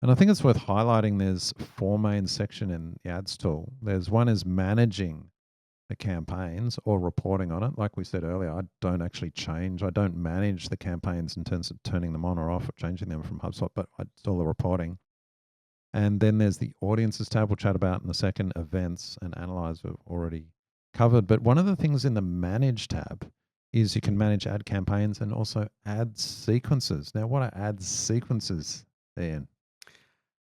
And I think it's worth highlighting there's four main sections in the ads tool. There's one is managing the campaigns or reporting on it. Like we said earlier, I don't actually change. I don't manage the campaigns in terms of turning them on or off or changing them from HubSpot, but it's all the reporting. And then there's the audiences tab, we'll chat about in a second. Events and analyze we've already covered. But one of the things in the manage tab is you can manage ad campaigns and also ad sequences. Now, what are ad sequences, Ian?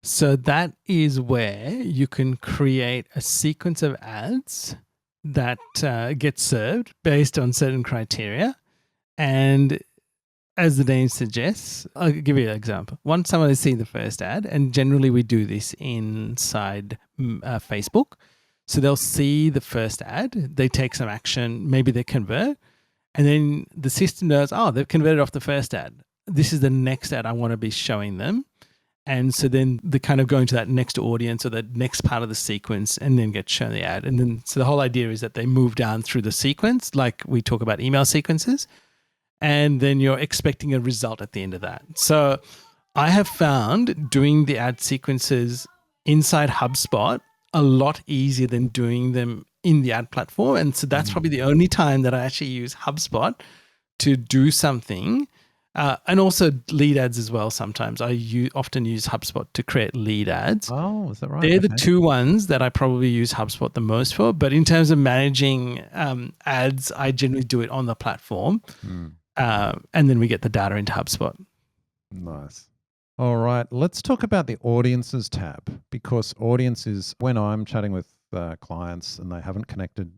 So that is where you can create a sequence of ads that get served based on certain criteria. And as the name suggests, I'll give you an example. Once someone has seen the first ad, and generally we do this inside Facebook. So they'll see the first ad, they take some action, maybe they convert, and then the system knows, oh, they've converted off the first ad. This is the next ad I want to be showing them. And so then they kind of go into that next audience or the next part of the sequence and then get shown the ad. And then, so the whole idea is that they move down through the sequence, like we talk about email sequences, and then you're expecting a result at the end of that. So I have found doing the ad sequences inside HubSpot a lot easier than doing them in the ad platform. And so that's probably the only time that I actually use HubSpot to do something. And also lead ads as well. Sometimes I often use HubSpot to create lead ads. Oh, is that right? They're the two ones that I probably use HubSpot the most for. But in terms of managing ads, I generally do it on the platform. And then we get the data into HubSpot. Nice. All right. Let's talk about the audiences tab, because audiences, when I'm chatting with clients and they haven't connected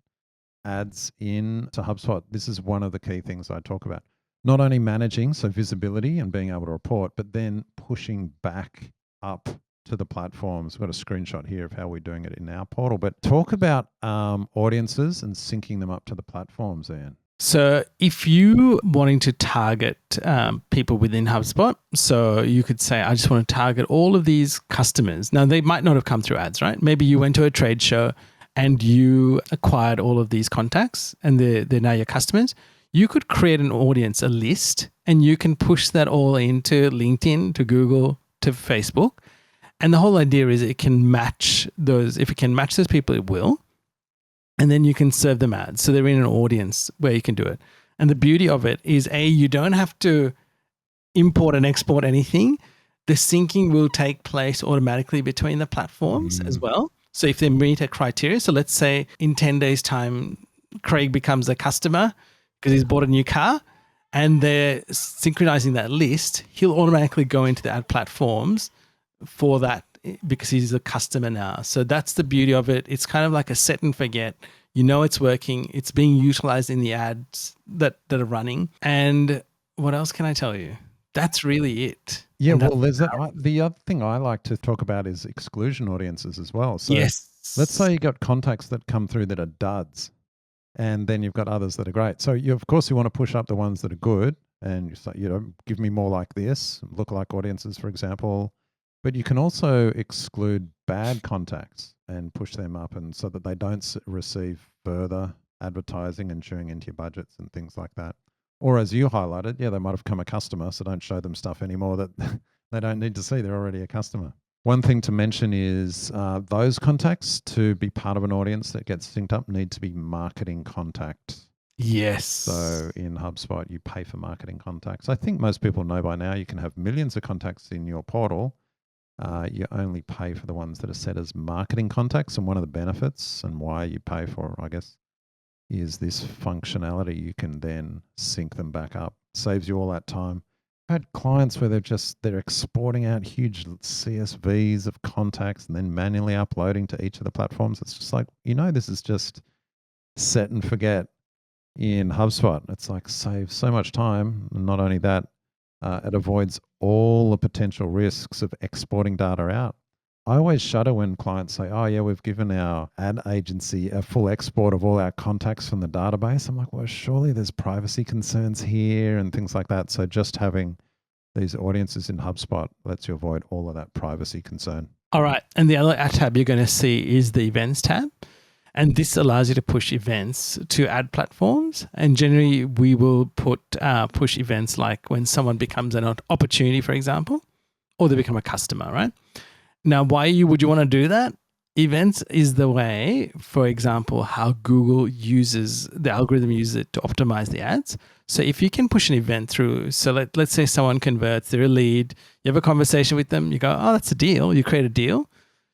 ads in to HubSpot, this is one of the key things I talk about. Not only managing, so visibility and being able to report, but then pushing back up to the platforms. We've got a screenshot here of how we're doing it in our portal. But talk about audiences and syncing them up to the platforms, Ian. So if you wanting to target people within HubSpot, so you could say, I just want to target all of these customers. Now, they might not have come through ads, right? Maybe you went to a trade show and you acquired all of these contacts and they're now your customers. You could create an audience, a list, and you can push that all into LinkedIn, to Google, to Facebook. And the whole idea is it can match those. If it can match those people, it will. And then you can serve them ads. So they're in an audience where you can do it. And the beauty of it is, you don't have to import and export anything. The syncing will take place automatically between the platforms as well. So if they meet a criteria, so let's say in 10 days' time, Craig becomes a customer because he's bought a new car and they're synchronizing that list, he'll automatically go into the ad platforms for that because he's a customer now. So that's the beauty of it. It's kind of like a set and forget. You know it's working. It's being utilized in the ads that are running. And what else can I tell you? That's really it. Yeah, well, there's the other thing I like to talk about is exclusion audiences as well. So yes. Let's say you got contacts that come through that are duds, and then you've got others that are great. So of course you want to push up the ones that are good, and you say, give me more like this, lookalike audiences, for example. But you can also exclude bad contacts and push them up, and so that they don't receive further advertising and chewing into your budgets and things like that. Or as you highlighted, they might have become a customer, so don't show them stuff anymore that they don't need to see. They're already a customer. One thing to mention is those contacts, to be part of an audience that gets synced up, need to be marketing contacts. Yes. So in HubSpot, you pay for marketing contacts. I think most people know by now you can have millions of contacts in your portal. You only pay for the ones that are set as marketing contacts. And one of the benefits and why you pay for, I guess, is this functionality. You can then sync them back up. Saves you all that time. I've had clients where they're exporting out huge CSVs of contacts and then manually uploading to each of the platforms. It's just like, this is just set and forget in HubSpot. It's like saves so much time. And not only that, it avoids all the potential risks of exporting data out. I always shudder when clients say, oh yeah, we've given our ad agency a full export of all our contacts from the database. I'm like, well, surely there's privacy concerns here and things like that. So just having these audiences in HubSpot lets you avoid all of that privacy concern. All right. And the other tab you're going to see is the events tab. And this allows you to push events to ad platforms. And generally we will push events like when someone becomes an opportunity, for example, or they become a customer, right? Now, would you want to do that? Events is the way, for example, how Google uses the algorithm uses it to optimize the ads. So if you can push an event through, so let's say someone converts, they're a lead, you have a conversation with them, you go, oh, that's a deal, you create a deal.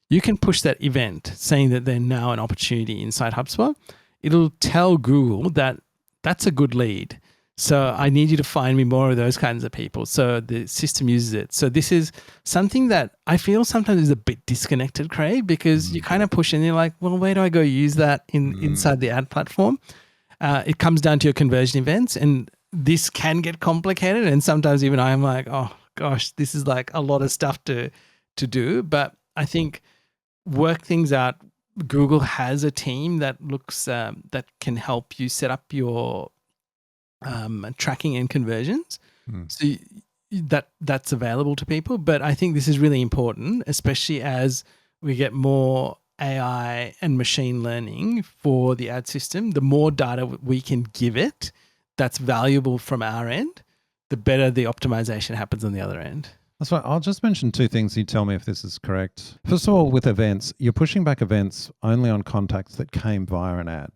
You can push that event saying that they're now an opportunity inside HubSpot. It'll tell Google that that's a good lead. So I need you to find me more of those kinds of people. So the system uses it. So this is something that I feel sometimes is a bit disconnected, Craig, because you kind of push and you're like, well, where do I go use that inside the ad platform? It comes down to your conversion events, and this can get complicated. And sometimes even I'm like, oh gosh, this is like a lot of stuff to do. But I think work things out. Google has a team that looks that can help you set up your tracking and conversions. So that's available to people. But I think this is really important, especially as we get more AI and machine learning for the ad system. The more data we can give it that's valuable from our end, the better the optimization happens on the other end. That's right. I'll just mention two things. You tell me if this is correct. First of all, with events, you're pushing back events only on contacts that came via an ad,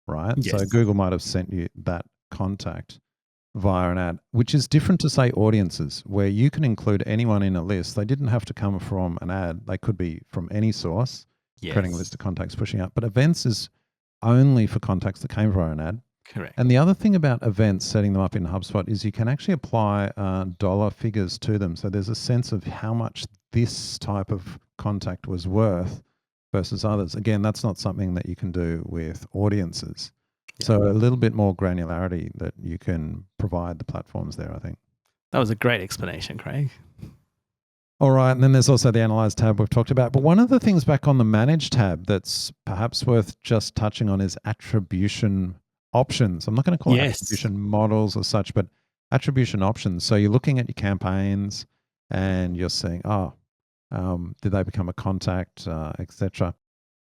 right? Yes. So Google might have sent you that contact via an ad, which is different to, say, audiences, where you can include anyone in a list. They didn't have to come from an ad. They could be from any source, creating a list of contacts, pushing out. But events is only for contacts that came via an ad. Correct. And the other thing about events, setting them up in HubSpot, is you can actually apply dollar figures to them. So there's a sense of how much this type of contact was worth versus others. Again, that's not something that you can do with audiences. So a little bit more granularity that you can provide the platforms there, I think. That was a great explanation, Craig. All right. And then there's also the Analyze tab we've talked about. But one of the things back on the Manage tab that's perhaps worth just touching on is attribution options. I'm not going to call it attribution models or such, but attribution options. So you're looking at your campaigns and you're saying, did they become a contact, etc.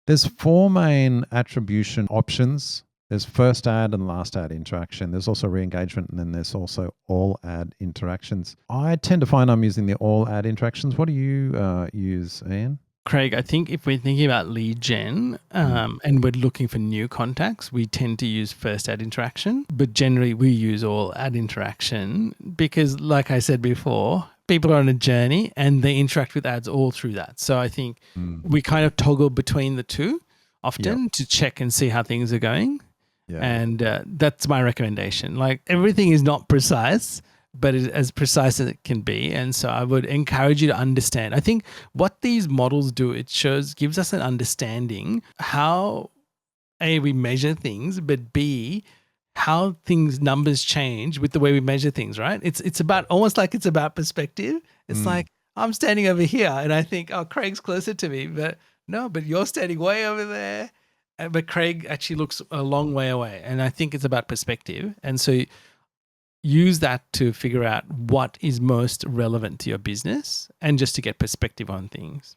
There's 4 main attribution options. There's first ad and last ad interaction. There's also re-engagement, and then there's also all ad interactions. I tend to find I'm using the all ad interactions. What do you use, Ian? Craig, I think if we're thinking about lead gen and we're looking for new contacts, we tend to use first ad interaction, but generally we use all ad interaction because, like I said before, people are on a journey and they interact with ads all through that. So I think we kind of toggle between the two often to check and see how things are going. Yeah. And that's my recommendation. Like, everything is not precise, but it's as precise as it can be. And so I would encourage you to understand. I think what these models do, it gives us an understanding how, A, we measure things, but B, how numbers change with the way we measure things, right? It's about almost like it's about perspective. It's like, I'm standing over here and I think, oh, Craig's closer to me, but no, but you're standing way over there. But Craig actually looks a long way away. And I think it's about perspective. And so use that to figure out what is most relevant to your business and just to get perspective on things.